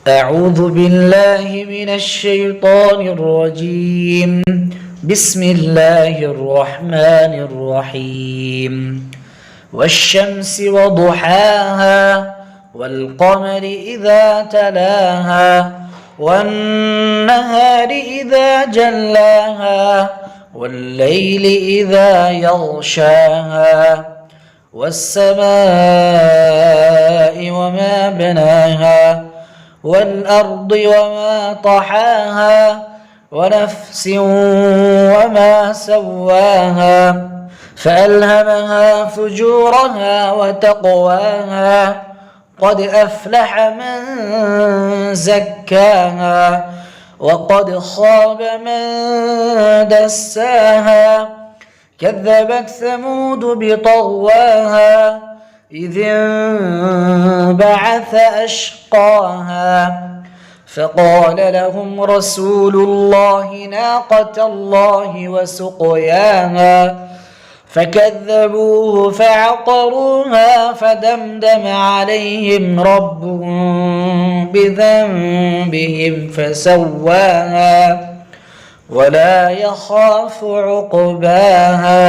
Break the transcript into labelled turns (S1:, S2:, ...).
S1: أعوذ بالله من الشيطان الرجيم. بسم الله الرحمن الرحيم. والشمس وضحاها والقمر إذا تلاها والنهار إذا جلاها والليل إذا يغشاها والسماء وما بناها والأرض وما طحاها ونفس وما سواها فألهمها فجورها وتقواها قد أفلح من زكاها وقد خاب من دساها كذبت ثمود بطغواها إذ انبعث أشقاها فقال لهم رسول الله ناقة الله وسقياها فكذبوه فعقروها فدمدم عليهم ربهم بذنبهم فسواها ولا يخاف عقباها.